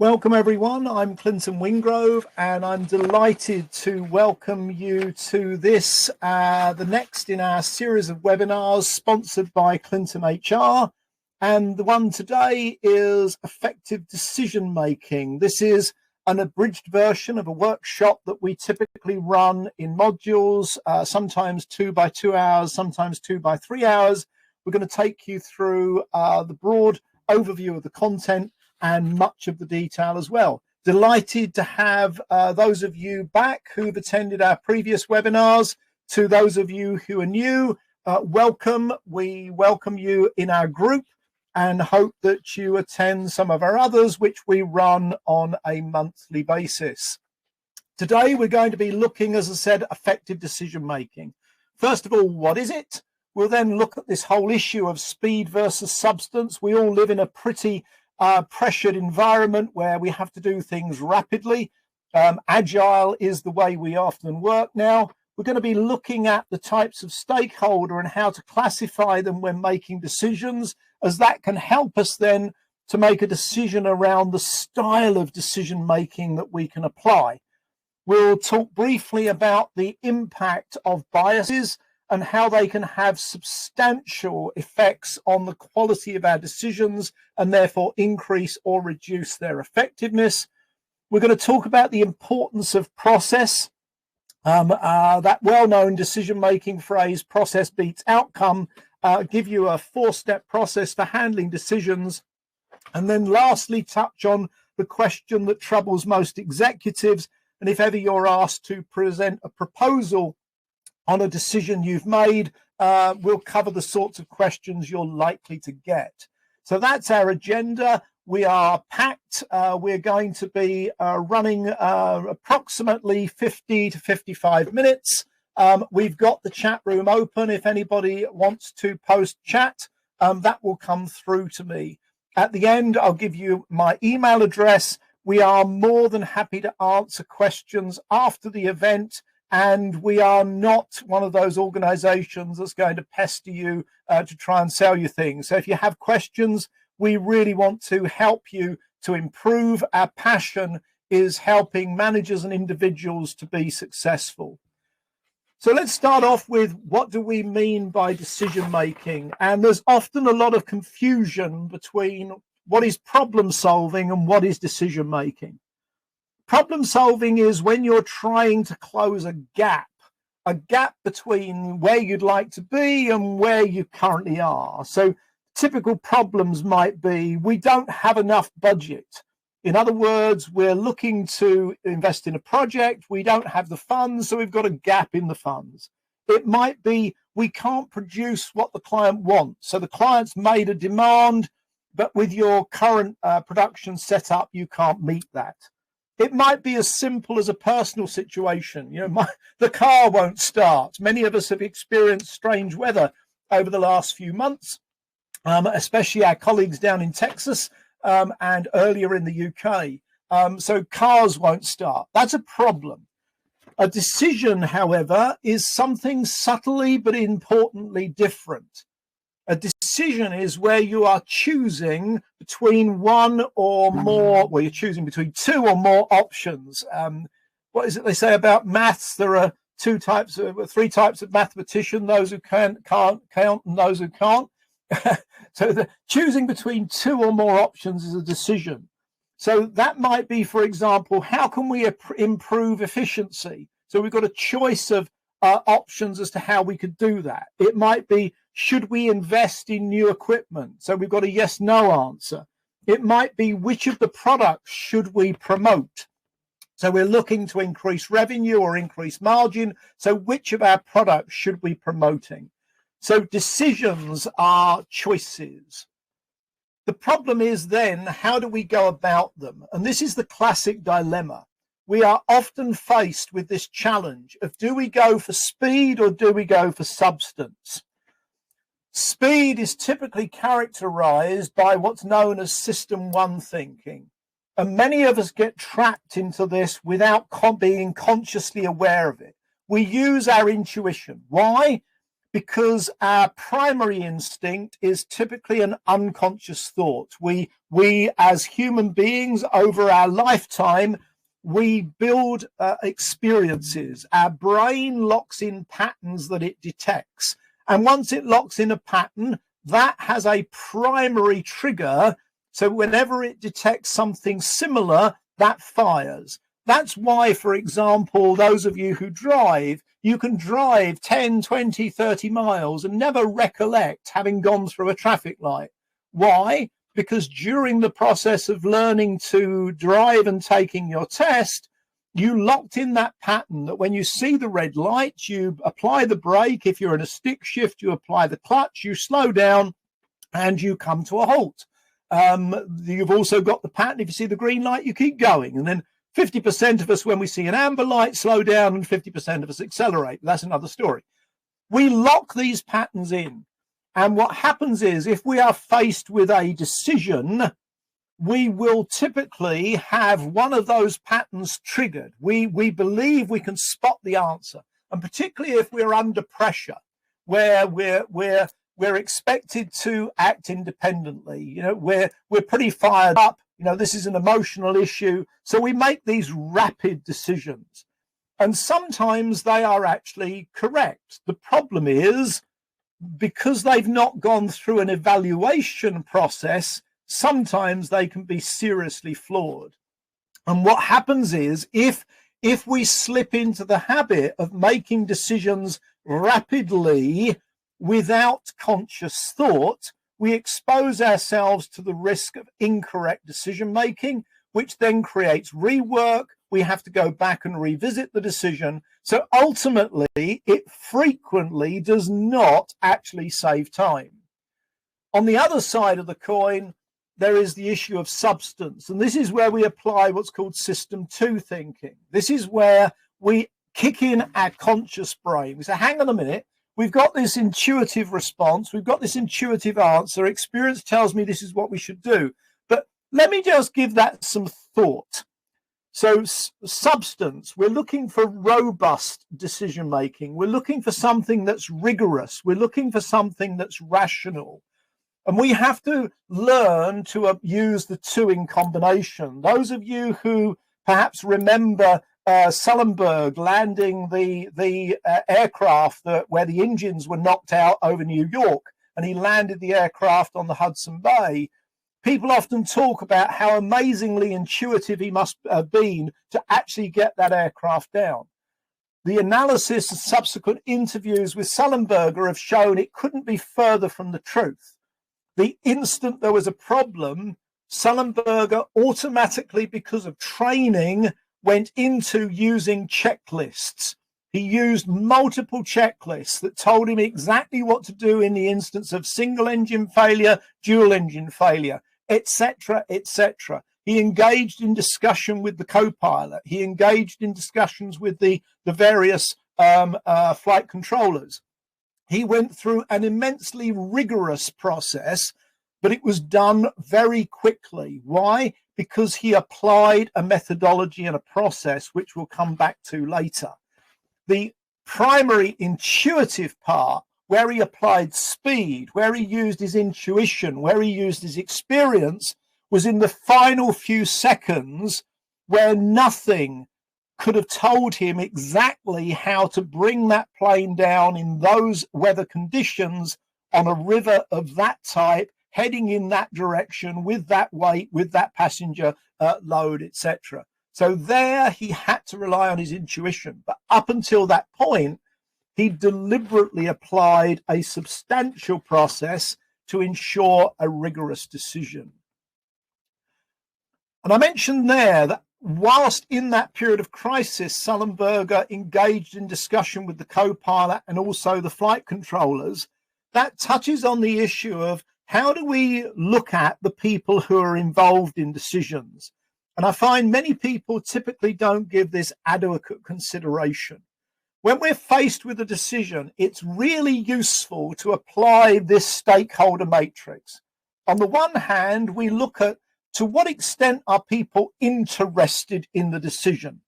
Welcome everyone, I'm Clinton Wingrove and I'm delighted to welcome you to this, the next in our series of webinars sponsored by Clinton HR, and the one today is Effective Decision Making. This is an abridged version of a workshop that we typically run in modules, sometimes 2 by 2 hours, sometimes 2 by 3 hours. We're going to take you through the broad overview of the content and much of the detail as well. Delighted to have those of you back who've attended our previous webinars. To those of you who are new, welcome. We welcome you in our group and hope that you attend some of our others, which we run on a monthly basis. Today, we're going to be looking, as I said, effective decision making. First of all, what is it? We'll then look at this whole issue of speed versus substance. We all live in a pretty pressured environment where we have to do things rapidly. Agile is the way we often work now. We're going to be looking at the types of stakeholder and how to classify them when making decisions, as that can help us then to make a decision around the style of decision making that we can apply. We'll talk briefly about the impact of biases and how they can have substantial effects on the quality of our decisions and therefore increase or reduce their effectiveness. We're going to talk about the importance of process, that well-known decision-making phrase, process beats outcome, give you a 4-step process for handling decisions. And then lastly, touch on the question that troubles most executives. And if ever you're asked to present a proposal on a decision you've made, we'll cover the sorts of questions you're likely to get. So that's our agenda. We are packed. We're going to be running approximately 50 to 55 minutes. We've got the chat room open. If anybody wants to post chat, that will come through to me. At the end, I'll give you my email address. We are more than happy to answer questions after the event. And we are not one of those organizations that's going to pester you to try and sell you things. So if you have questions, we really want to help you to improve. Our passion is helping managers and individuals to be successful. So let's start off with, what do we mean by decision making? And there's often a lot of confusion between what is problem solving and what is decision making. Problem solving is when you're trying to close a gap between where you'd like to be and where you currently are. So typical problems might be, we don't have enough budget. In other words, we're looking to invest in a project, we don't have the funds, so we've got a gap in the funds. It might be, we can't produce what the client wants. So the client's made a demand, but with your current production setup, you can't meet that. It might be as simple as a personal situation. The car won't start. Many of us have experienced strange weather over the last few months, especially our colleagues down in Texas and earlier in the UK. So cars won't start. That's a problem. A decision, however, is something subtly but importantly different. A decision is where you are choosing between one or more, well, you're choosing between 2 or more options. What is it they say about maths? There are 3 types of mathematician, those who can't count and those who can't. So choosing between 2 or more options is a decision. So that might be, for example, how can we improve efficiency? So we've got a choice of options as to how we could do that. It might be, should we invest in new equipment? So we've got a yes/no answer. It might be, which of the products should we promote? So we're looking to increase revenue or increase margin. So which of our products should we be promoting? So decisions are choices. The problem is then, how do we go about them? And this is the classic dilemma. We are often faced with this challenge of, do we go for speed or do we go for substance? Speed is typically characterized by what's known as system 1 thinking. And many of us get trapped into this without being consciously aware of it. We use our intuition. Why? because our primary instinct is typically an unconscious thought. We as human beings over our lifetime, we build experiences. Our brain locks in patterns that it detects. And once it locks in a pattern, that has a primary trigger. So whenever it detects something similar, that fires. That's why, for example, those of you who drive, you can drive 10, 20, 30 miles and never recollect having gone through a traffic light. Why? Because during the process of learning to drive and taking your test, you locked in that pattern that when you see the red light, you apply the brake. If you're in a stick shift, you apply the clutch, you slow down, and you come to a halt. You've also got the pattern, if you see the green light, you keep going. And then 50% of us, when we see an amber light, slow down, and 50% of us accelerate. That's another story. We lock these patterns in. And what happens is, if we are faced with a decision, we will typically have one of those patterns triggered. We believe we can spot the answer. And particularly if we're under pressure, where we're expected to act independently, you know, we're pretty fired up. You know, this is an emotional issue. So we make these rapid decisions. And sometimes they are actually correct. The problem is, because they've not gone through an evaluation process, sometimes they can be seriously flawed. And what happens is, if we slip into the habit of making decisions rapidly without conscious thought, we expose ourselves to the risk of incorrect decision making, which then creates rework. We have to go back and revisit the decision. So ultimately, it frequently does not actually save time. On the other side of the coin, there is the issue of substance. And this is where we apply what's called system 2 thinking. This is where we kick in our conscious brain. We say, hang on a minute. We've got this intuitive response. We've got this intuitive answer. Experience tells me this is what we should do. But let me just give that some thought. So substance, we're looking for robust decision making. We're looking for something that's rigorous. We're looking for something that's rational. And we have to learn to use the two in combination. Those of you who perhaps remember Sullenberg landing the aircraft where the engines were knocked out over New York, and he landed the aircraft on the Hudson Bay. People often talk about how amazingly intuitive he must have been to actually get that aircraft down. The analysis and subsequent interviews with Sullenberger have shown it couldn't be further from the truth. The instant there was a problem, Sullenberger automatically, because of training, went into using checklists. He used multiple checklists that told him exactly what to do in the instance of single engine failure, dual engine failure, etc., etc. He engaged in discussion with the co-pilot. He engaged in discussions with the various flight controllers. He went through an immensely rigorous process, but it was done very quickly. Why? Because he applied a methodology and a process, which we'll come back to later. The primary intuitive part, where he applied speed, where he used his intuition, where he used his experience, was in the final few seconds, where nothing could have told him exactly how to bring that plane down in those weather conditions on a river of that type, heading in that direction with that weight, with that passenger load, etc. So there he had to rely on his intuition. But up until that point, he deliberately applied a substantial process to ensure a rigorous decision. And I mentioned there that whilst in that period of crisis, Sullenberger engaged in discussion with the co-pilot and also the flight controllers, that touches on the issue of how do we look at the people who are involved in decisions? And I find many people typically don't give this adequate consideration. When we're faced with a decision, it's really useful to apply this stakeholder matrix. On the one hand, we look at to what extent are people interested in the decision?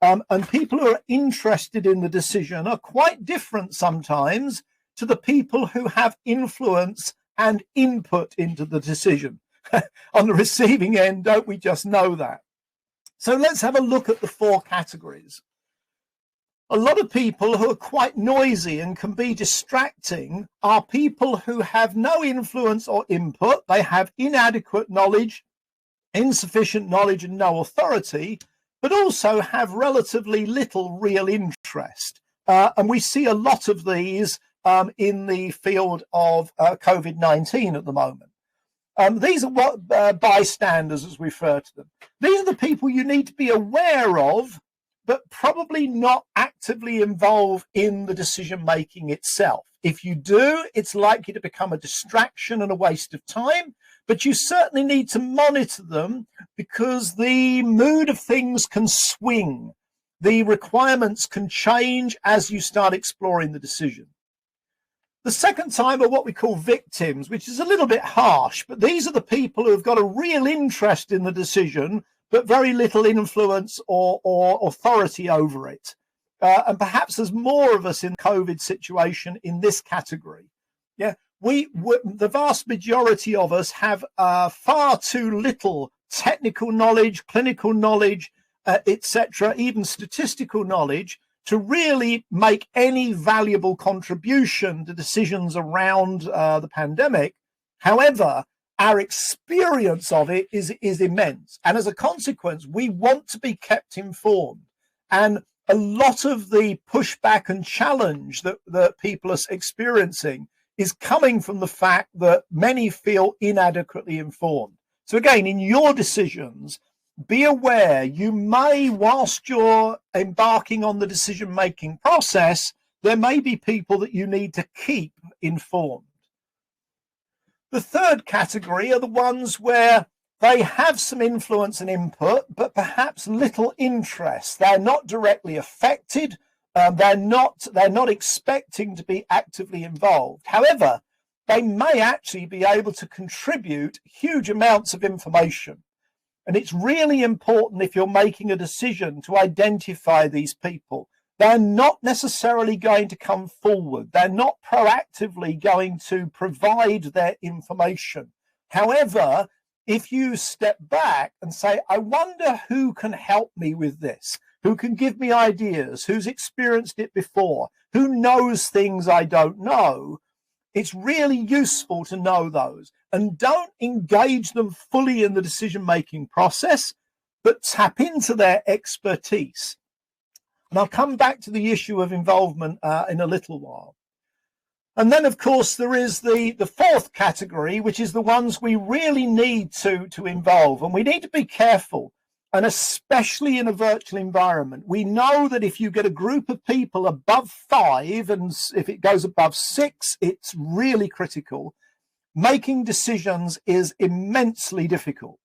And people who are interested in the decision are quite different sometimes to the people who have influence and input into the decision. On the receiving end, don't we just know that? So let's have a look at the 4 categories. A lot of people who are quite noisy and can be distracting are people who have no influence or input. They have inadequate knowledge, insufficient knowledge, and no authority, but also have relatively little real interest. And we see a lot of these in the field of COVID-19 at the moment. These are what bystanders, as we refer to them. These are the people you need to be aware of, but probably not actively involved in the decision making itself. If you do, it's likely to become a distraction and a waste of time, but you certainly need to monitor them because the mood of things can swing. The requirements can change as you start exploring the decision. The second type are what we call victims, which is a little bit harsh, but these are the people who have got a real interest in the decision, but very little influence or authority over it. And perhaps there's more of us in the COVID situation in this category. Yeah, the vast majority of us have far too little technical knowledge, clinical knowledge, etc., even statistical knowledge, to really make any valuable contribution to decisions around the pandemic. However, our experience of it is immense. And as a consequence, we want to be kept informed. And a lot of the pushback and challenge that people are experiencing is coming from the fact that many feel inadequately informed. So again, in your decisions, be aware you may, whilst you're embarking on the decision-making process, there may be people that you need to keep informed. The third category are the ones where they have some influence and input, but perhaps little interest. They're not directly affected. They're not expecting to be actively involved. However, they may actually be able to contribute huge amounts of information. And it's really important if you're making a decision to identify these people. They're not necessarily going to come forward. They're not proactively going to provide their information. However, if you step back and say, I wonder who can help me with this, who can give me ideas, who's experienced it before, who knows things I don't know, it's really useful to know those. And don't engage them fully in the decision-making process, but tap into their expertise. And I'll come back to the issue of involvement in a little while. And then, of course, there is the fourth category, which is the ones we really need to involve. And we need to be careful, and especially in a virtual environment. We know that if you get a group of people above 5, and if it goes above 6, it's really critical. Making decisions is immensely difficult.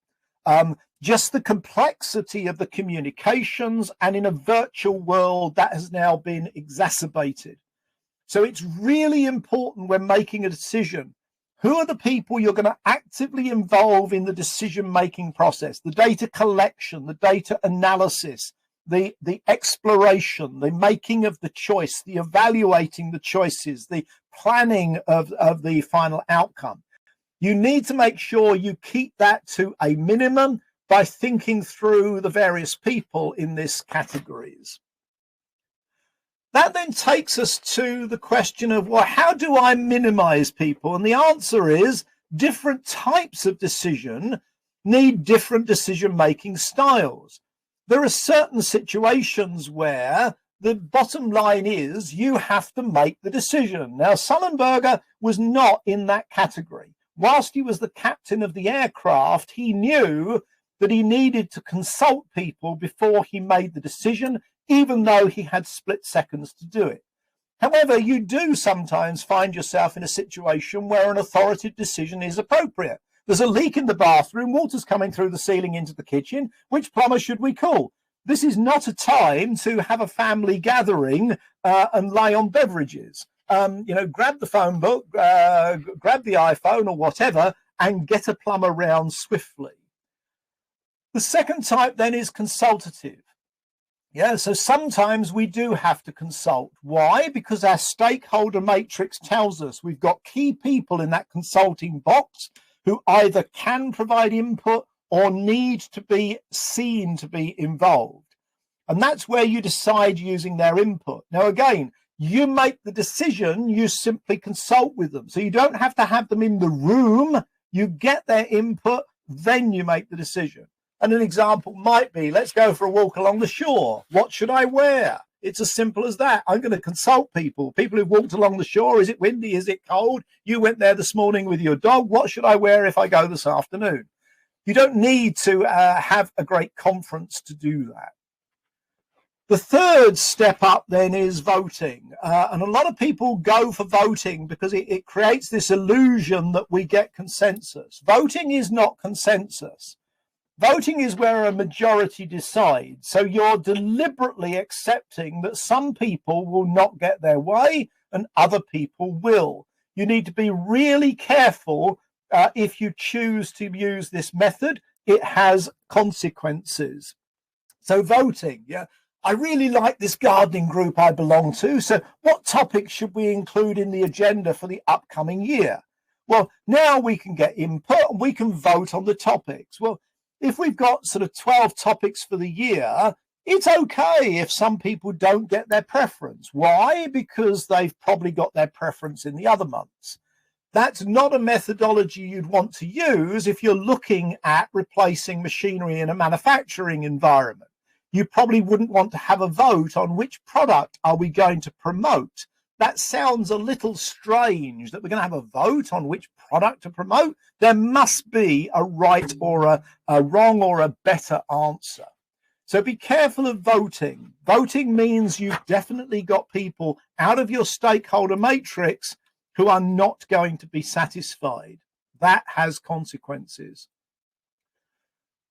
Just the complexity of the communications, and in a virtual world that has now been exacerbated. So it's really important when making a decision, who are the people you're going to actively involve in the decision-making process, the data collection, the data analysis, the exploration, the making of the choice, the evaluating the choices, the planning of the final outcome. You need to make sure you keep that to a minimum by thinking through the various people in these categories. That then takes us to the question of, well, how do I minimize people? And the answer is different types of decision need different decision-making styles. There are certain situations where the bottom line is you have to make the decision. Now, Sullenberger was not in that category. Whilst he was the captain of the aircraft, he knew that he needed to consult people before he made the decision, even though he had split seconds to do it. However, you do sometimes find yourself in a situation where an authoritative decision is appropriate. There's a leak in the bathroom, water's coming through the ceiling into the kitchen. Which plumber should we call? This is not a time to have a family gathering and lay on beverages. Grab the phone book, grab the iPhone or whatever, and get a plumber round swiftly. The second type then is consultative. Yeah, so sometimes we do have to consult. Why? Because our stakeholder matrix tells us we've got key people in that consulting box who either can provide input or need to be seen to be involved. And that's where you decide using their input. Now, again, you make the decision, you simply consult with them. So you don't have to have them in the room. You get their input, then you make the decision. And an example might be, let's go for a walk along the shore. What should I wear? It's as simple as that. I'm going to consult people who've walked along the shore. Is it windy? Is it cold? You went there this morning with your dog. What should I wear if I go this afternoon? You don't need to have a great conference to do that. The third step up then is voting. And a lot of people go for voting because it creates this illusion that we get consensus. Voting is not consensus. Voting is where a majority decides. So you're deliberately accepting that some people will not get their way and other people will. You need to be really careful if you choose to use this method. It has consequences. So voting, yeah. I really like this gardening group I belong to. So what topics should we include in the agenda for the upcoming year? Well, now we can get input and we can vote on the topics. Well, if we've got sort of 12 topics for the year, it's okay if some people don't get their preference. Why? Because they've probably got their preference in the other months. That's not a methodology you'd want to use if you're looking at replacing machinery in a manufacturing environment. You probably wouldn't want to have a vote on which product are we going to promote. That sounds a little strange that we're going to have a vote on which product to promote. There must be a right or a wrong or a better answer. So be careful of voting. Voting means you've definitely got people out of your stakeholder matrix who are not going to be satisfied. That has consequences.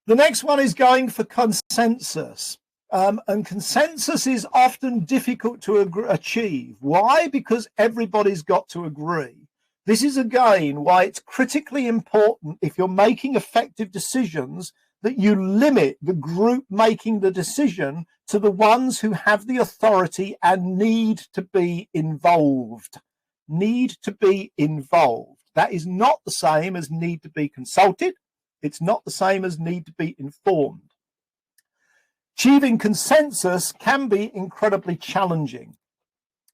The next one is going for consensus. And consensus is often difficult to achieve. Why? Because everybody's got to agree. This is, again, why it's critically important if you're making effective decisions that you limit the group making the decision to the ones who have the authority and need to be involved. Need to be involved. That is not the same as need to be consulted. It's not the same as need to be informed. Achieving consensus can be incredibly challenging.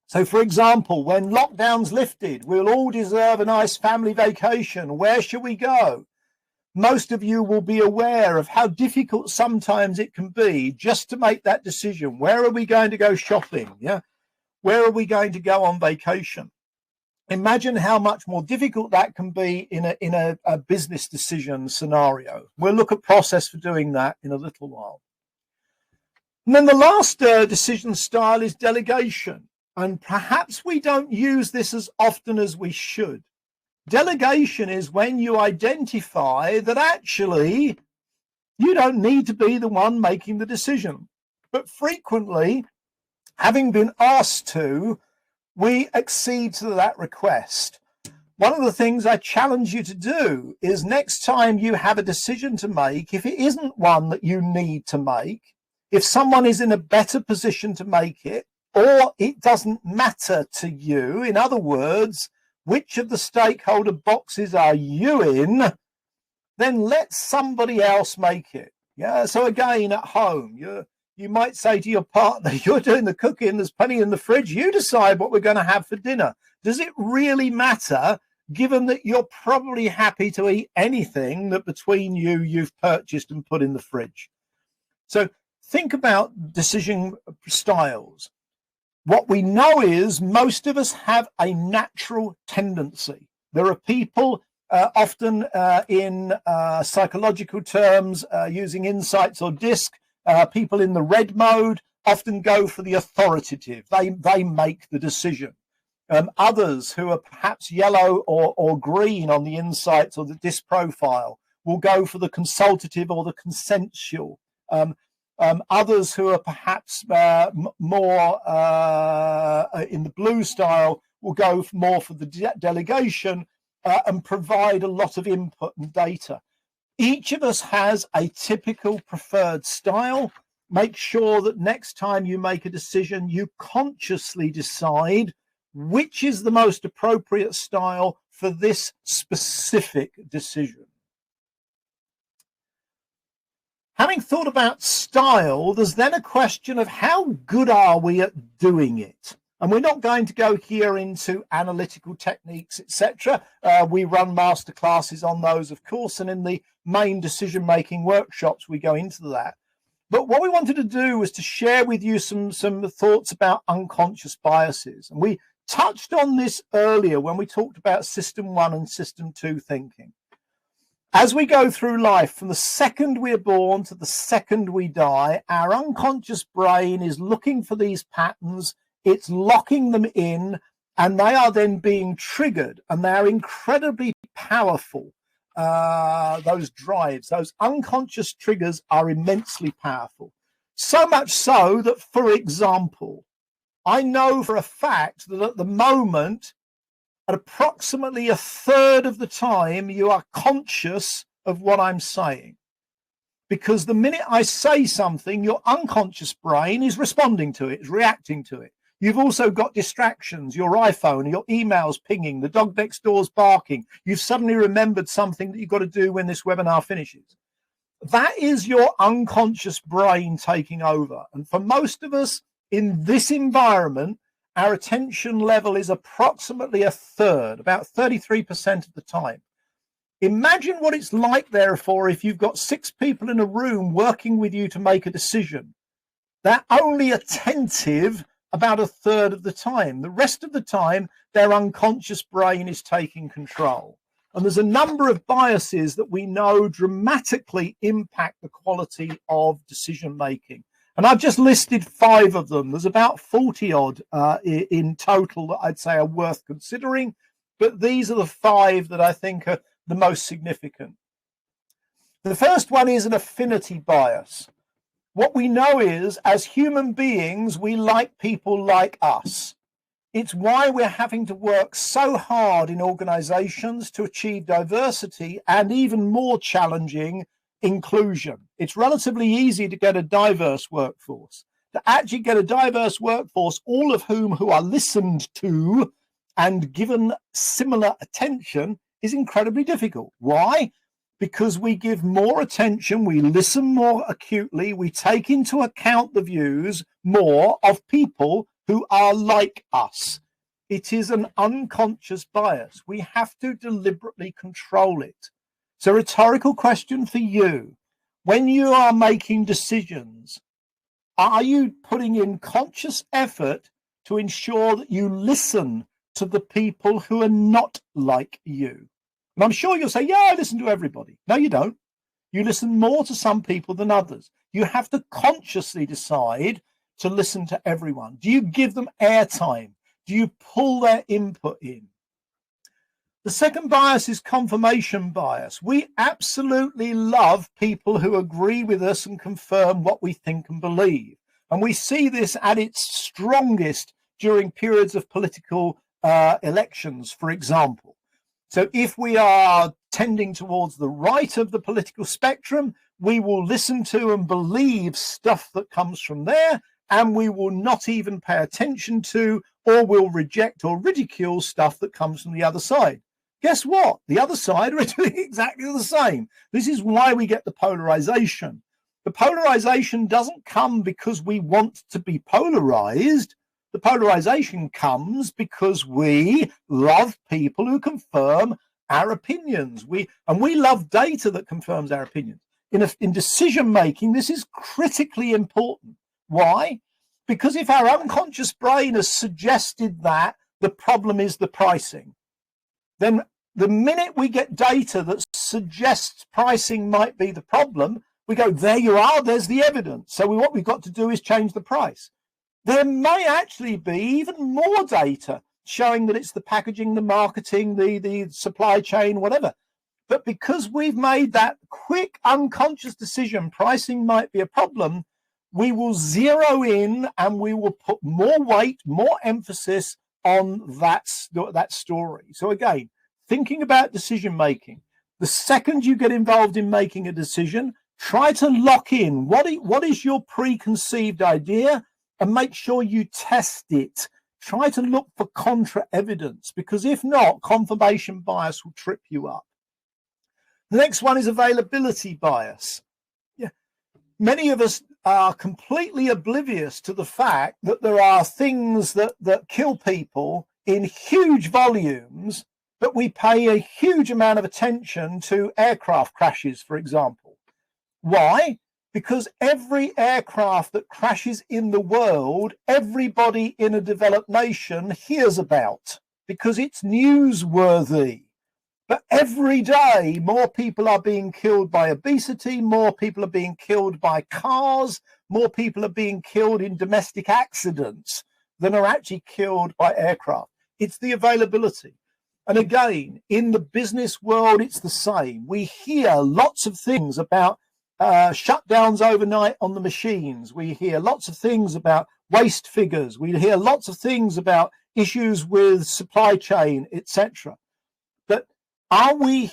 So, for example, when lockdown's lifted, we'll all deserve a nice family vacation. Where should we go? Most of you will be aware of how difficult sometimes it can be just to make that decision. Where are we going to go shopping? Yeah, where are we going to go on vacation? Imagine how much more difficult that can be in a business decision scenario. We'll look at process for doing that in a little while. And then the last decision style is delegation. And perhaps we don't use this as often as we should. Delegation is when you identify that actually you don't need to be the one making the decision. But frequently, having been asked to, we accede to that request. One of the things I challenge you to do is next time you have a decision to make, if it isn't one that you need to make, if someone is in a better position to make it, or it doesn't matter to you, in other words, which of the stakeholder boxes are you in, then let somebody else make it. Yeah. So again, at home, you might say to your partner, you're doing the cooking, there's plenty in the fridge, you decide what we're going to have for dinner. Does it really matter, given that you're probably happy to eat anything that between you've purchased and put in the fridge? So think about decision styles. What we know is most of us have a natural tendency. There are people often in psychological terms using insights or DISC, people in the red mode often go for the authoritative. They make the decision. Others who are perhaps yellow or green on the insights or the DISC profile will go for the consultative or the consensual. Others who are perhaps more in the blue style will go more for the delegation and provide a lot of input and data. Each of us has a typical preferred style. make sure that next time you make a decision, you consciously decide which is the most appropriate style for this specific decision. Having thought about style, there's then a question of how good are we at doing it? And we're not going to go here into analytical techniques, etc. We run masterclasses on those, of course, and in the main decision-making workshops, we go into that. But what we wanted to do was to share with you some thoughts about unconscious biases. And we touched on this earlier when we talked about System 1 and System 2 thinking. As we go through life, from the second we're born to the second we die, our unconscious brain is looking for these patterns, it's locking them in, and they are then being triggered, and they're incredibly powerful. Those drives, those unconscious triggers are immensely powerful. So much so that, for example, I know for a fact that at the moment, at approximately a third of the time, you are conscious of what I'm saying. Because the minute I say something, your unconscious brain is responding to it, is reacting to it. You've also got distractions, your iPhone, your emails pinging, the dog next door's barking. You've suddenly remembered something that you've got to do when this webinar finishes. That is your unconscious brain taking over. And for most of us in this environment, our attention level is approximately a third, about 33% of the time. Imagine what it's like, therefore, if you've got 6 people in a room working with you to make a decision. They're only attentive about a third of the time. The rest of the time, their unconscious brain is taking control. And there's a number of biases that we know dramatically impact the quality of decision making. And I've just listed 5 of them. There's about 40 odd in total that I'd say are worth considering. But these are the 5 that I think are the most significant. The first one is an affinity bias. What we know is, as human beings, we like people like us. It's why we're having to work so hard in organizations to achieve diversity and, even more challenging, inclusion. It's relatively easy to get a diverse workforce. To actually get a diverse workforce, all of whom who are listened to and given similar attention, is incredibly difficult. Why? Because we give more attention, we listen more acutely, we take into account the views more of people who are like us. It is an unconscious bias. We have to deliberately control it. So, rhetorical question for you. When you are making decisions, are you putting in conscious effort to ensure that you listen to the people who are not like you? And I'm sure you'll say, yeah, I listen to everybody. No, you don't. You listen more to some people than others. You have to consciously decide to listen to everyone. Do you give them airtime? Do you pull their input in? The second bias is confirmation bias. We absolutely love people who agree with us and confirm what we think and believe. And we see this at its strongest during periods of political elections, for example. So if we are tending towards the right of the political spectrum, we will listen to and believe stuff that comes from there, and we will not even pay attention to or will reject or ridicule stuff that comes from the other side. Guess what? The other side are doing exactly the same. This is why we get the polarization. The polarization doesn't come because we want to be polarized. The polarization comes because we love people who confirm our opinions. We love data that confirms our opinions. In decision making, this is critically important. Why? Because if our unconscious brain has suggested that the problem is the pricing, then the minute we get data that suggests pricing might be the problem, we go, there you are, there's the evidence. So what we've got to do is change the price. There may actually be even more data showing that it's the packaging, the marketing, the supply chain, whatever. But because we've made that quick unconscious decision, pricing might be a problem, we will zero in and we will put more weight, more emphasis on that story. So again, thinking about decision making, the second you get involved in making a decision, Try to lock in what is your preconceived idea and make sure you test it. Try to look for contra evidence, because if not, confirmation bias will trip you up. The next one is availability bias. Yeah. Many of us are completely oblivious to the fact that there are things that kill people in huge volumes, but we pay a huge amount of attention to aircraft crashes, for example. Why? Because every aircraft that crashes in the world, everybody in a developed nation hears about, because it's newsworthy. But every day, more people are being killed by obesity, more people are being killed by cars, more people are being killed in domestic accidents than are actually killed by aircraft. It's the availability. And again, in the business world, it's the same. We hear lots of things about shutdowns overnight on the machines. We hear lots of things about waste figures. We hear lots of things about issues with supply chain, etc. But are we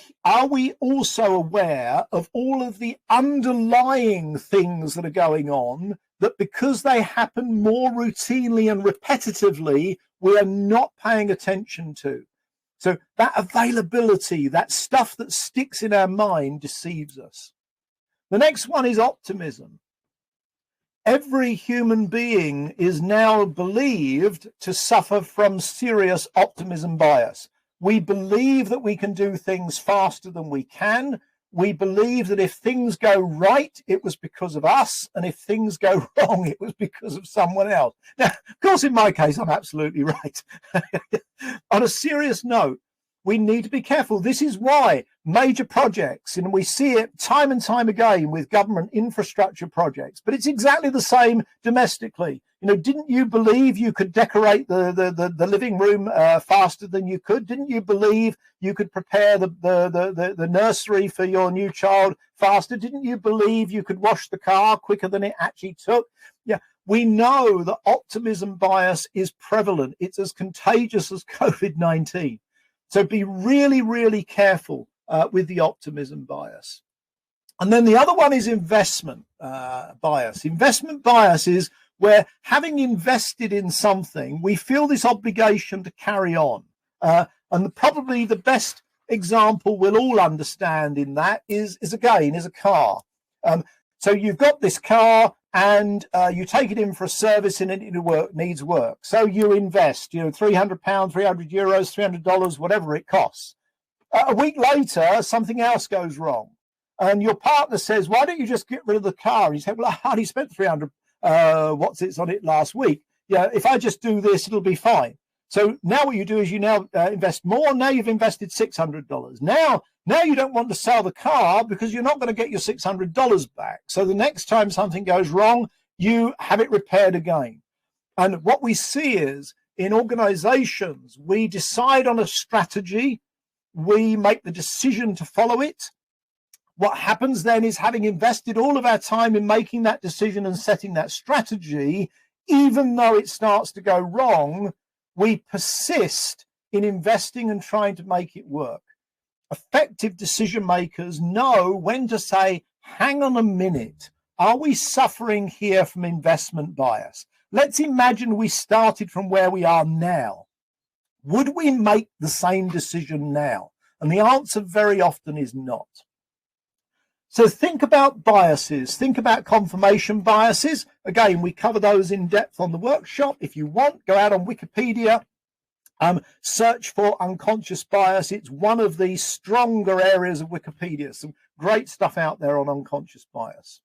also aware of all of the underlying things that are going on, that because they happen more routinely and repetitively, we are not paying attention to? So that availability, that stuff that sticks in our mind, deceives us. The next one is optimism. Every human being is now believed to suffer from serious optimism bias. We believe that we can do things faster than we can. We believe that if things go right, it was because of us, and if things go wrong, it was because of someone else. Now, of course, in my case, I'm absolutely right. On a serious note, we need to be careful. This is why major projects, and we see it time and time again with government infrastructure projects, but it's exactly the same domestically. You know, didn't you believe you could decorate the living room faster than you could? Didn't you believe you could prepare the nursery for your new child faster? Didn't you believe you could wash the car quicker than it actually took? Yeah, we know that optimism bias is prevalent. It's as contagious as COVID-19. So be really, really careful with the optimism bias. And then the other one is investment bias. Investment bias is where, having invested in something, we feel this obligation to carry on. And probably the best example we'll all understand in that is a car. So you've got this car, and you take it in for a service, and it needs work. So you invest, £300, 300 euros, $300, whatever it costs. A week later, something else goes wrong. And your partner says, why don't you just get rid of the car? And you say, well, I only spent 300 what's it's on it last week. Yeah, if I just do this, it'll be fine. So now what you do is you now invest more. Now you've invested $600. Now you don't want to sell the car because you're not going to get your $600 back. So the next time something goes wrong, you have it repaired again. And what we see is, in organizations, we decide on a strategy, we make the decision to follow it. What happens then is, having invested all of our time in making that decision and setting that strategy, even though it starts to go wrong, we persist in investing and trying to make it work. Effective decision makers know when to say, hang on a minute, are we suffering here from investment bias? Let's imagine we started from where we are now. Would we make the same decision now? And the answer very often is not. So think about biases, think about confirmation biases. Again, we cover those in depth on the workshop. If you want, go out on Wikipedia, search for unconscious bias. It's one of the stronger areas of Wikipedia. Some great stuff out there on unconscious bias.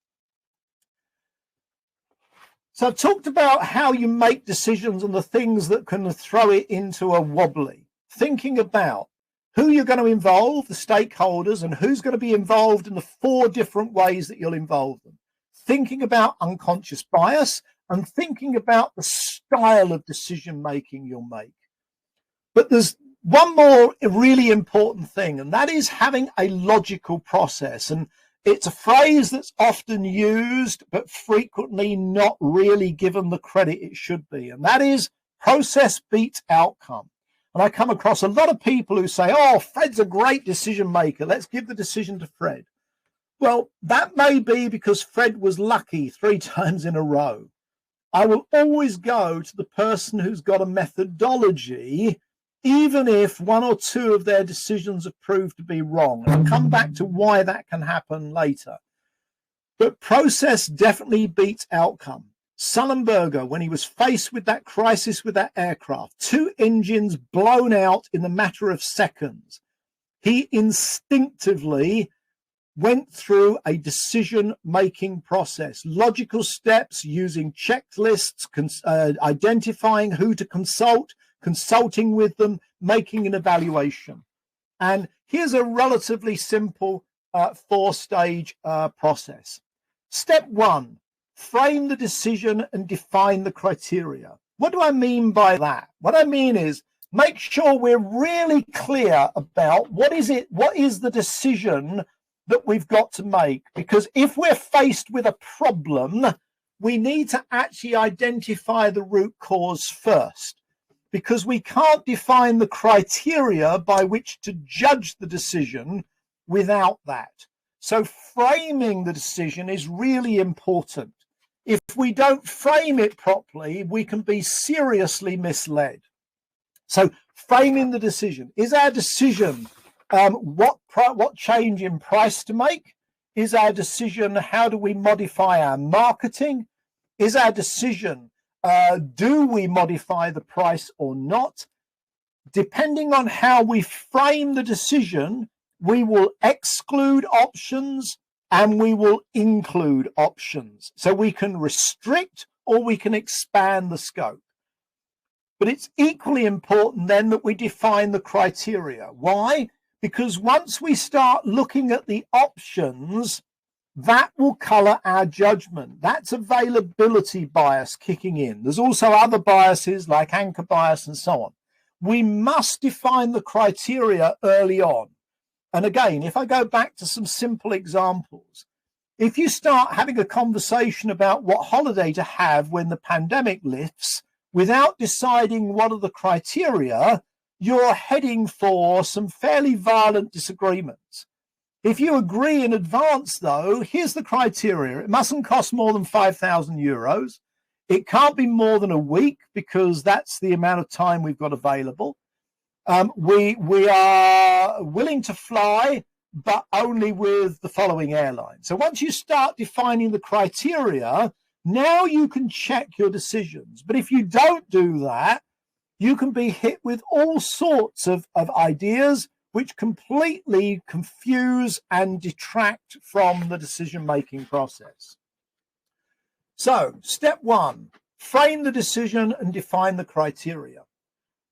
So I've talked about how you make decisions and the things that can throw it into a wobbly. Thinking about who you're going to involve, the stakeholders, and who's going to be involved in the 4 different ways that you'll involve them. Thinking about unconscious bias and thinking about the style of decision making you'll make. But there's one more really important thing, and that is having a logical process. And it's a phrase that's often used, but frequently not really given the credit it should be. And that is process beats outcome. And I come across a lot of people who say, oh, Fred's a great decision maker. Let's give the decision to Fred. Well, that may be because Fred was lucky 3 times in a row. I will always go to the person who's got a methodology, even if 1 or 2 of their decisions have proved to be wrong. I'll come back to why that can happen later. But process definitely beats outcome. Sullenberger, when he was faced with that crisis with that aircraft, 2 engines blown out in a matter of seconds, he instinctively went through a decision-making process, logical steps, using checklists, identifying who to consult, consulting with them, making an evaluation. And here's a relatively simple 4-stage process. Step 1, frame the decision and define the criteria. What do I mean by that? What I mean is make sure we're really clear about what is the decision that we've got to make. Because if we're faced with a problem, we need to actually identify the root cause first, because we can't define the criteria by which to judge the decision without that. So framing the decision is really important. If we don't frame it properly, we can be seriously misled. So framing the decision. Is our decision what change in price to make? Is our decision how do we modify our marketing? Is our decision do we modify the price or not? Depending on how we frame the decision, we will exclude options and we will include options. So we can restrict or we can expand the scope. But it's equally important then that we define the criteria. Why? Because once we start looking at the options, that will color our judgment. That's availability bias kicking in. There's also other biases like anchor bias and so on. We must define the criteria early on. And again, if I go back to some simple examples, if you start having a conversation about what holiday to have when the pandemic lifts without deciding what are the criteria, you're heading for some fairly violent disagreements. If you agree in advance, though, here's the criteria. It mustn't cost more than 5,000 euros. It can't be more than a week because that's the amount of time we've got available. We are willing to fly, but only with the following airline. So once you start defining the criteria, now you can check your decisions. But if you don't do that, you can be hit with all sorts of ideas which completely confuse and detract from the decision-making process. So, step 1, frame the decision and define the criteria.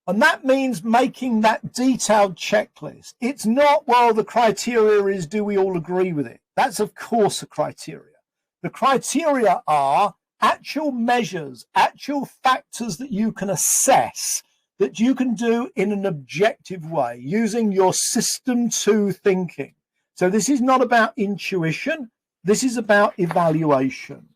And that means making that detailed checklist. It's not, well, the criteria is, do we all agree with it? That's, of course, a criteria. The criteria are actual measures, actual factors that you can assess, that you can do in an objective way, using your system 2 thinking. So this is not about intuition. This is about evaluation.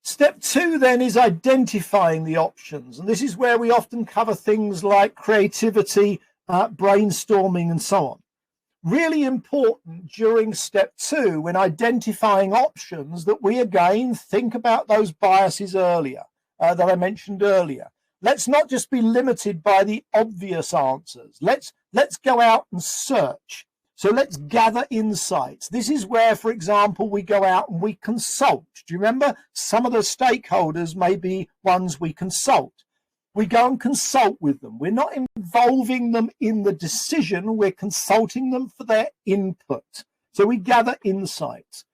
Step 2 then is identifying the options. And this is where we often cover things like creativity, brainstorming, and so on. Really important during step 2 when identifying options that we again think about those biases earlier that I mentioned earlier. Let's not just be limited by the obvious answers. Let's go out and search. So let's gather insights. This is where, for example, we go out and we consult. Do you remember? Some of the stakeholders may be ones we consult. We go and consult with them. We're not involving them in the decision. We're consulting them for their input. So we gather insights.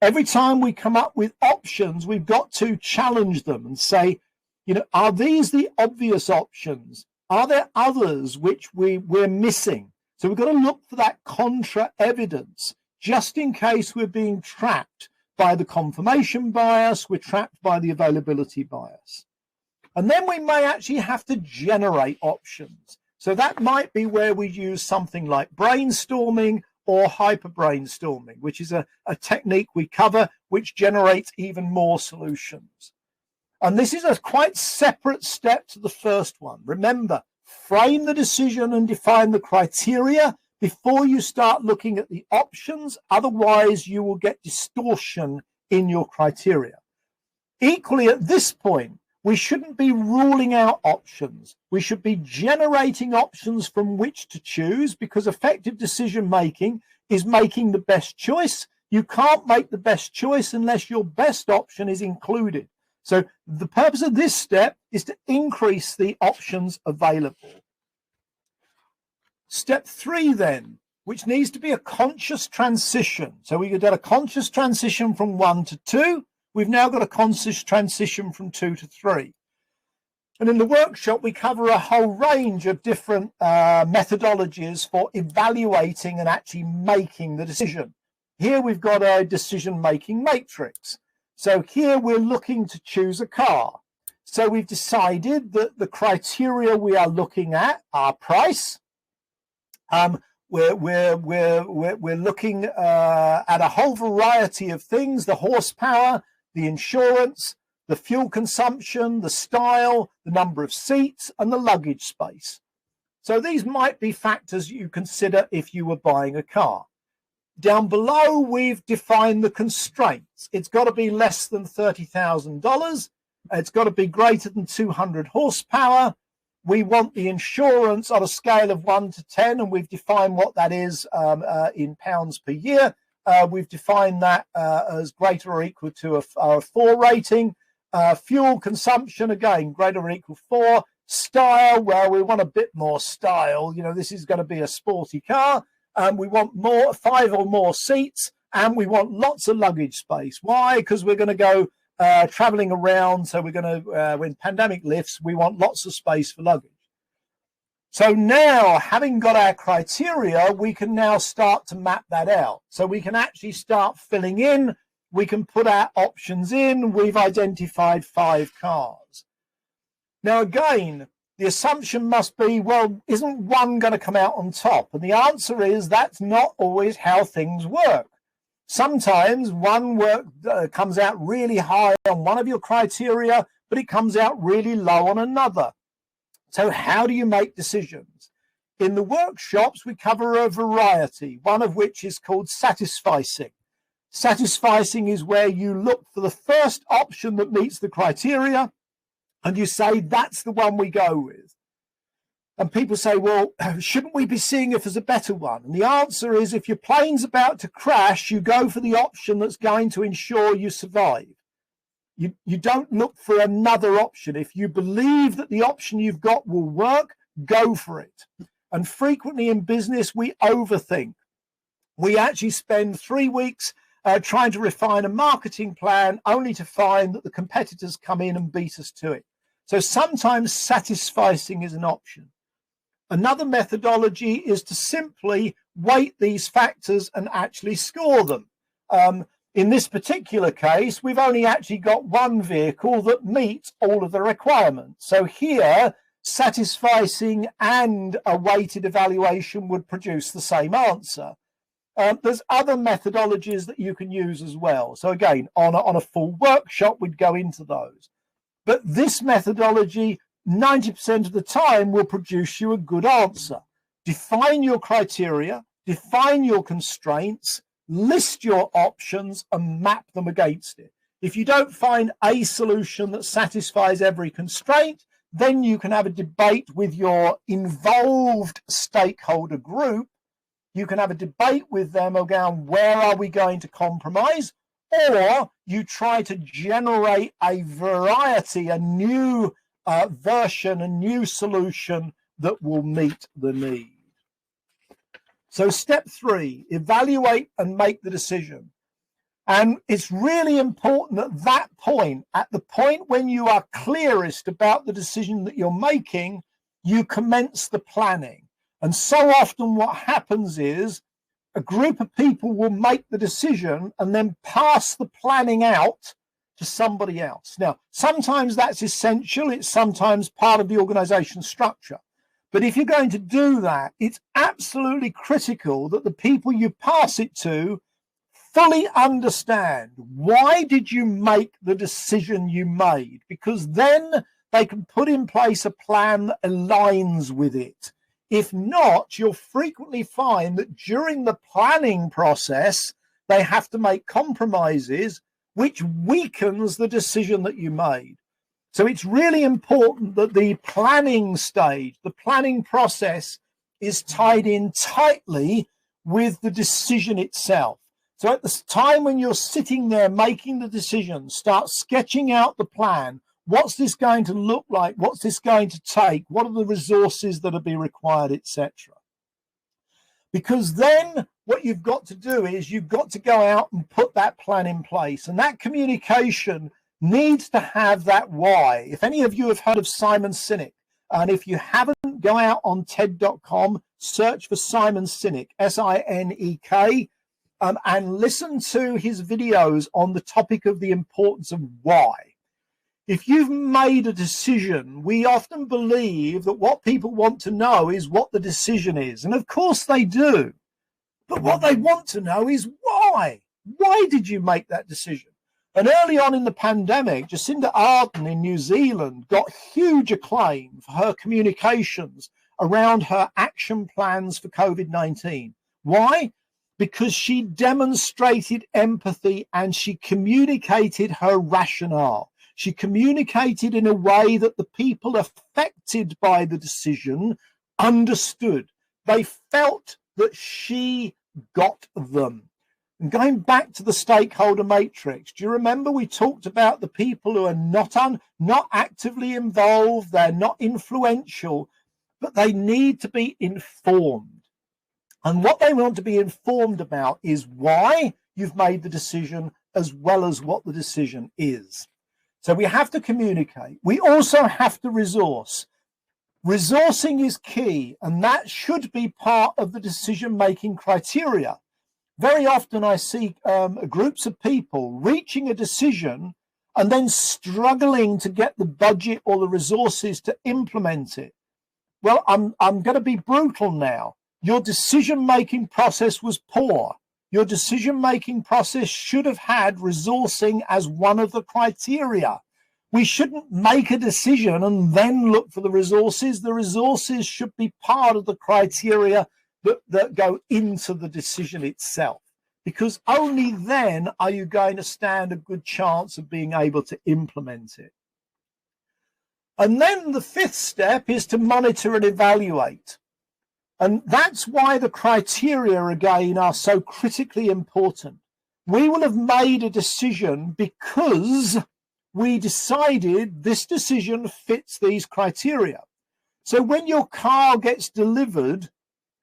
Every time we come up with options, we've got to challenge them and say, you know, are these the obvious options? Are there others which we're missing? So we've got to look for that contra evidence, just in case we're being trapped by the confirmation bias, we're trapped by the availability bias. And then we may actually have to generate options. So that might be where we use something like brainstorming or hyper brainstorming, which is a technique we cover, which generates even more solutions. And this is a quite separate step to the first one. Remember, frame the decision and define the criteria, before you start looking at the options. Otherwise, you will get distortion in your criteria. Equally, at this point, we shouldn't be ruling out options. We should be generating options from which to choose, because effective decision making is making the best choice. You can't make the best choice unless your best option is included. So the purpose of this step is to increase the options available. Step 3 then, which needs to be a conscious transition. So we've got a conscious transition from 1 to 2. We've now got a conscious transition from 2 to 3. And in the workshop, we cover a whole range of different methodologies for evaluating and actually making the decision. Here we've got a decision-making matrix. So here we're looking to choose a car. So we've decided that the criteria we are looking at are price. We're looking at a whole variety of things: the horsepower, the insurance, the fuel consumption, the style, the number of seats, and the luggage space. So these might be factors you consider if you were buying a car. Down below, we've defined the constraints. It's got to be less than $30,000. It's got to be greater than 200 horsepower. We want the insurance on a scale of 1 to 10, and we've defined what that is in pounds per year. We've defined that as greater or equal to a 4 rating. Fuel consumption, again, greater or equal 4. Style, well, we want a bit more style. You know, this is going to be a sporty car. We want 5 or more seats, and we want lots of luggage space. Why? Because we're going to go traveling around. So we're going to, when pandemic lifts, we want lots of space for luggage. So now, having got our criteria, we can now start to map that out. So we can actually start filling in. We can put our options in. We've identified 5 cars. Now, again, the assumption must be, well, isn't one going to come out on top? And the answer is that's not always how things work. Sometimes one comes out really high on one of your criteria, but it comes out really low on another. So how do you make decisions? In the workshops, we cover a variety, one of which is called Satisficing. Satisficing is where you look for the first option that meets the criteria, and you say, that's the one we go with. And people say, well, shouldn't we be seeing if there's a better one? And the answer is, if your plane's about to crash, you go for the option that's going to ensure you survive. You don't look for another option. If you believe that the option you've got will work, go for it. And frequently in business, we overthink. We actually spend 3 weeks trying to refine a marketing plan, only to find that the competitors come in and beat us to it. So sometimes Satisficing is an option. Another methodology is to simply weight these factors and actually score them. In this particular case, we've only actually got one vehicle that meets all of the requirements. So here, Satisficing and a weighted evaluation would produce the same answer. There's other methodologies that you can use as well. So again, on a full workshop, we'd go into those. But this methodology, 90% of the time, will produce you a good answer. Define your criteria, define your constraints, list your options, and map them against it. If you don't find a solution that satisfies every constraint, then you can have a debate with your involved stakeholder group. You can have a debate with them around where are we going to compromise, or you try to generate a variety, a new version, a new solution that will meet the need. So step 3, evaluate and make the decision. And it's really important at that point, at the point when you are clearest about the decision that you're making, you commence the planning. And so often what happens is a group of people will make the decision and then pass the planning out to somebody else. Now, sometimes that's essential. It's sometimes part of the organization structure. But if you're going to do that, it's absolutely critical that the people you pass it to fully understand, why did you make the decision you made? Because then they can put in place a plan that aligns with it. If not, you'll frequently find that during the planning process, they have to make compromises, which weakens the decision that you made. So it's really important that the planning stage, the planning process, is tied in tightly with the decision itself. So at the time when you're sitting there making the decision, start sketching out the plan. What's this going to look like? What's this going to take? What are the resources that will be required, etc.? Because then what you've got to do is you've got to go out and put that plan in place. And that communication needs to have that why. If any of you have heard of Simon Sinek, and if you haven't, go out on TED.com, search for Simon Sinek, S-I-N-E-K, and listen to his videos on the topic of the importance of why. If you've made a decision, we often believe that what people want to know is what the decision is. And of course they do. But what they want to know is why. Why did you make that decision? And early on in the pandemic, Jacinda Ardern in New Zealand got huge acclaim for her communications around her action plans for COVID-19. Why? Because she demonstrated empathy and she communicated her rationale. She communicated in a way that the people affected by the decision understood. They felt that she got them. And going back to the stakeholder matrix, do you remember we talked about the people who are not actively involved, they're not influential, but they need to be informed. And what they want to be informed about is why you've made the decision as well as what the decision is. So we have to communicate. We also have to resource. Resourcing is key, and that should be part of the decision-making criteria. Very often I see groups of people reaching a decision and then struggling to get the budget or the resources to implement it. Well, I'm going to be brutal now. Your decision-making process was poor. Your decision-making process should have had resourcing as one of the criteria. We shouldn't make a decision and then look for the resources. The resources should be part of the criteria that go into the decision itself, because only then are you going to stand a good chance of being able to implement it. And then the fifth step is to monitor and evaluate. And that's why the criteria, again, are so critically important. We will have made a decision because we decided this decision fits these criteria. So when your car gets delivered,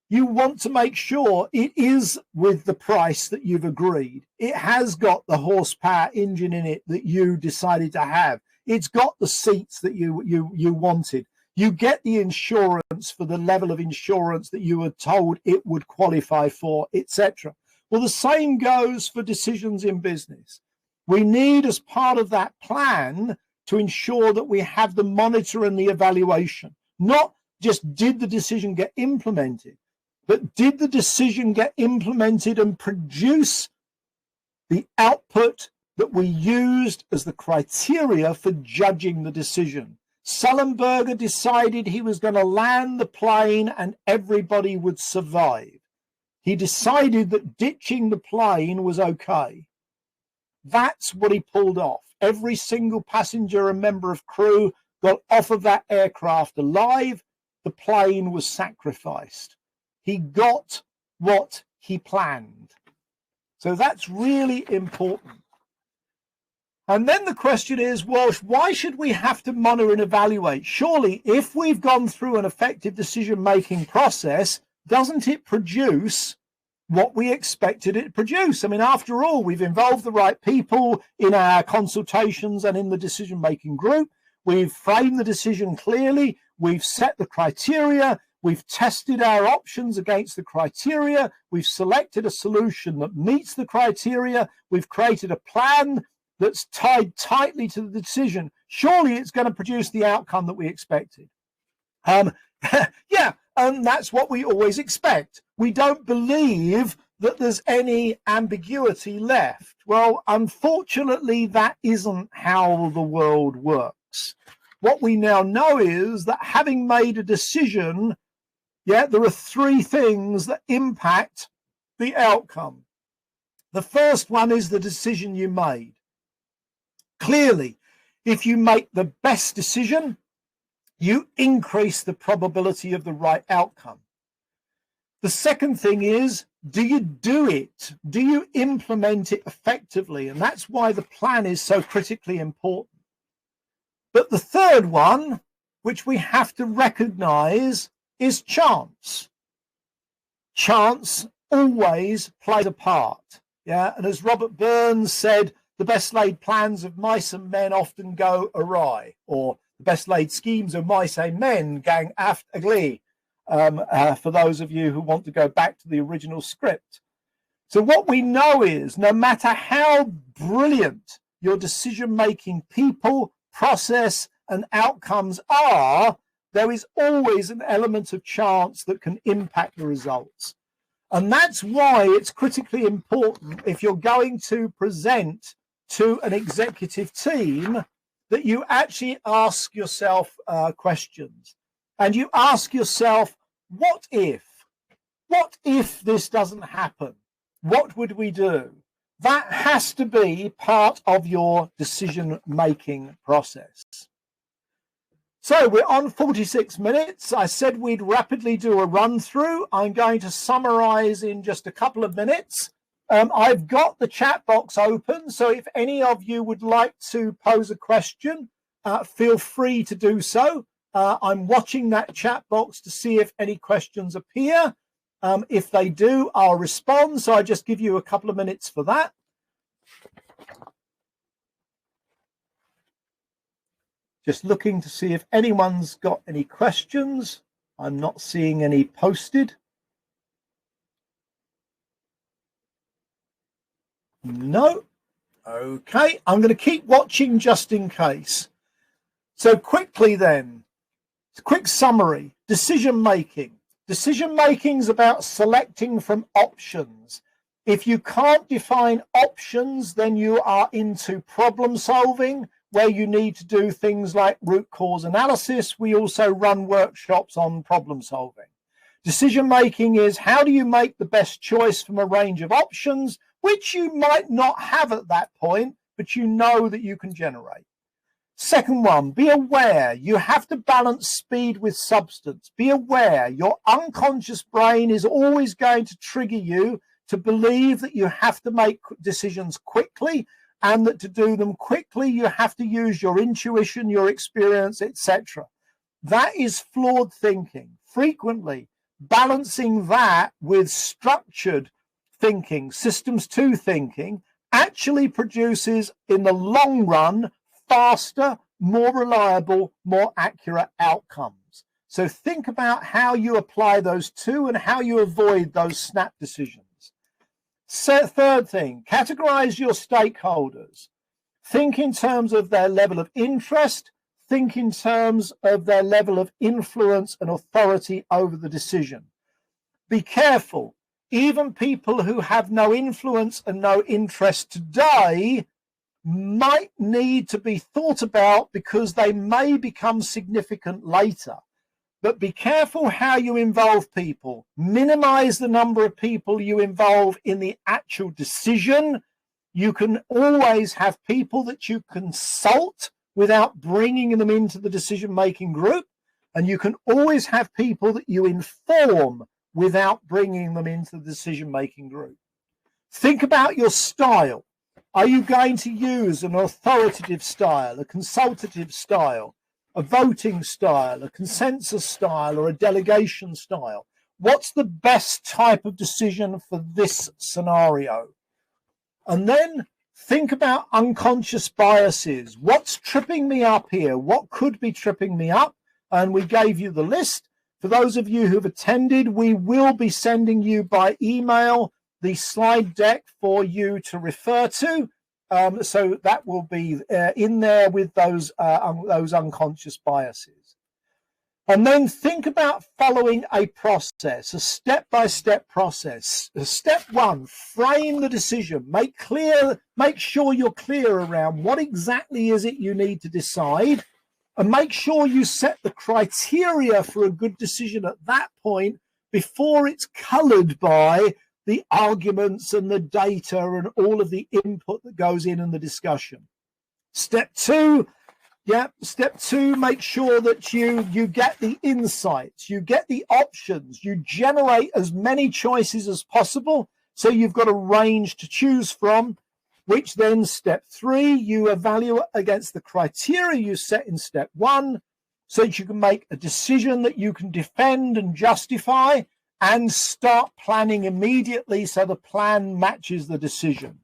you want to make sure it is with the price that you've agreed. It has got the horsepower engine in it that you decided to have. It's got the seats that you wanted. You get the insurance for the level of insurance that you were told it would qualify for, etc. Well, the same goes for decisions in business. We need, as part of that plan, to ensure that we have the monitor and the evaluation. Not just did the decision get implemented, but did the decision get implemented and produce the output that we used as the criteria for judging the decision. Sullenberger decided he was going to land the plane and everybody would survive. He decided that ditching the plane was okay. That's what he pulled off. Every single passenger and member of crew got off of that aircraft alive. The plane was sacrificed. He got what he planned. So that's really important. And then the question is, well, why should we have to monitor and evaluate? Surely, if we've gone through an effective decision-making process, doesn't it produce what we expected it to produce? I mean, after all, we've involved the right people in our consultations and in the decision-making group. We've framed the decision clearly. We've set the criteria. We've tested our options against the criteria. We've selected a solution that meets the criteria. We've created a plan that's tied tightly to the decision. Surely it's going to produce the outcome that we expected. Yeah, and that's what we always expect. We don't believe that there's any ambiguity left. Well, unfortunately, that isn't how the world works. What we now know is that having made a decision, Yeah, there are three things that impact the outcome. The first one is the decision you made. Clearly, if you make the best decision, you increase the probability of the right outcome. The second thing is, do you do it? Do you implement it effectively? And that's why the plan is so critically important. But the third one, which we have to recognize, is chance. Chance always plays a part. Yeah, and as Robert Burns said, the best laid plans of mice and men often go awry, or the best laid schemes of mice and men gang aft aglee, for those of you who want to go back to the original script. So what we know is, no matter how brilliant your decision-making people, process, and outcomes are, there is always an element of chance that can impact the results. And that's why it's critically important, if you're going to present to an executive team, that you actually ask yourself questions. And you ask yourself, what if? What if this doesn't happen? What would we do? That has to be part of your decision-making process. So we're on 46 minutes. I said we'd rapidly do a run through. I'm going to summarize in just a couple of minutes. I've got the chat box open, so if any of you would like to pose a question, feel free to do so. I'm watching that chat box to see if any questions appear. If they do, I'll respond. So I just give you a couple of minutes for that. Just looking to see if anyone's got any questions. I'm not seeing any posted. No. Okay, I'm going to keep watching just in case. So quickly then, quick summary. Decision making. Decision making is about selecting from options. If you can't define options, then you are into problem solving, where you need to do things like root cause analysis. We also run workshops on problem solving. Decision making is, how do you make the best choice from a range of options, which you might not have at that point, but you know that you can generate. Second one, be aware. You have to balance speed with substance. Be aware. Your unconscious brain is always going to trigger you to believe that you have to make decisions quickly, and that to do them quickly, you have to use your intuition, your experience, etc. That is flawed thinking. Frequently, balancing that with structured thinking, systems 2 thinking, actually produces, in the long run, faster, more reliable, more accurate outcomes. So think about how you apply those two and how you avoid those snap decisions. Third thing, categorize your stakeholders. Think in terms of their level of interest. Think in terms of their level of influence and authority over the decision. Be careful. Even people who have no influence and no interest today might need to be thought about, because they may become significant later. But be careful how you involve people. Minimize the number of people you involve in the actual decision. You can always have people that you consult without bringing them into the decision-making group. And you can always have people that you inform without bringing them into the decision-making group. Think about your style. Are you going to use an authoritative style, a consultative style, a voting style, a consensus style, or a delegation style? What's the best type of decision for this scenario? And then think about unconscious biases. What's tripping me up here? What could be tripping me up? And we gave you the list. For those of you who've attended, we will be sending you by email the slide deck for you to refer to. So that will be in there with those unconscious biases. And then think about following a process, a step-by-step process. Step 1, frame the decision. Make sure you're clear around what exactly is it you need to decide. And make sure you set the criteria for a good decision at that point before it's colored by the arguments and the data and all of the input that goes in and the discussion. Step two, make sure that you get the insights, you get the options, you generate as many choices as possible so you've got a range to choose from, which then step three, you evaluate against the criteria you set in step one so that you can make a decision that you can defend and justify and start planning immediately so the plan matches the decision.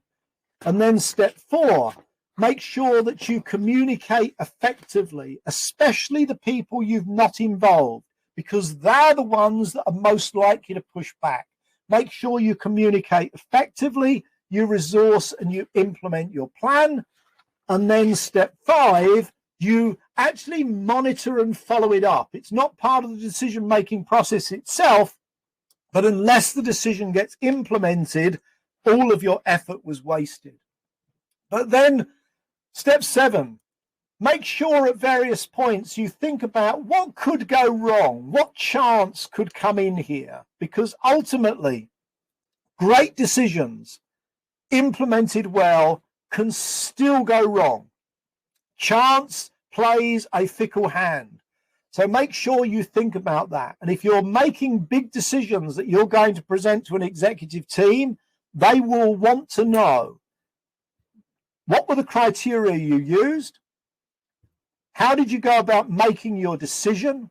And then step four, make sure that you communicate effectively, especially the people you've not involved, because they're the ones that are most likely to push back. Make sure you communicate effectively, you resource and you implement your plan. And then step five, you actually monitor and follow it up. It's not part of the decision-making process itself, but unless the decision gets implemented, all of your effort was wasted. But then step seven, make sure at various points you think about what could go wrong, what chance could come in here, because ultimately great decisions implemented well can still go wrong. Chance plays a fickle hand. So make sure you think about that. And if you're making big decisions that you're going to present to an executive team, they will want to know what were the criteria you used? How did you go about making your decision?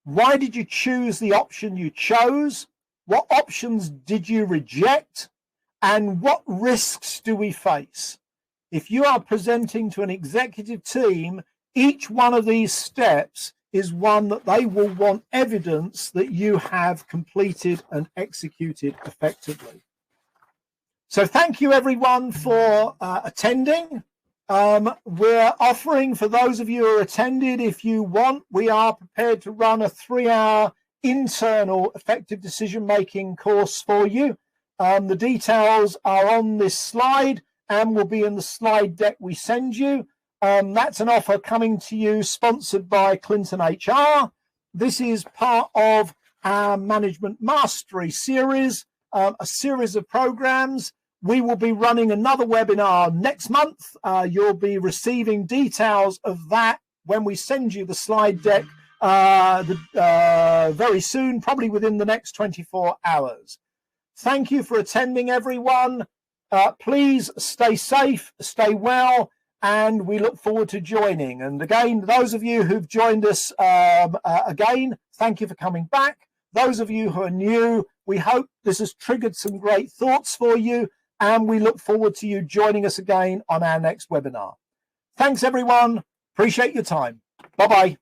Why did you choose the option you chose? What options did you reject? And what risks do we face? If you are presenting to an executive team, each one of these steps is one that they will want evidence that you have completed and executed effectively. So thank you everyone for attending. We're offering, for those of you who are attended, if you want, we are prepared to run a 3-hour internal effective decision-making course for you. The details are on this slide and will be in the slide deck we send you. That's an offer coming to you, sponsored by Clinton HR. This is part of our Management Mastery series, a series of programs. We will be running another webinar next month. You'll be receiving details of that when we send you the slide deck very soon, probably within the next 24 hours. Thank you for attending, everyone. Please stay safe, stay well, and we look forward to joining. And again, those of you who've joined us again, thank you for coming back. Those of you who are new, we hope this has triggered some great thoughts for you, and we look forward to you joining us again on our next webinar. Thanks, everyone. Appreciate your time. Bye-bye.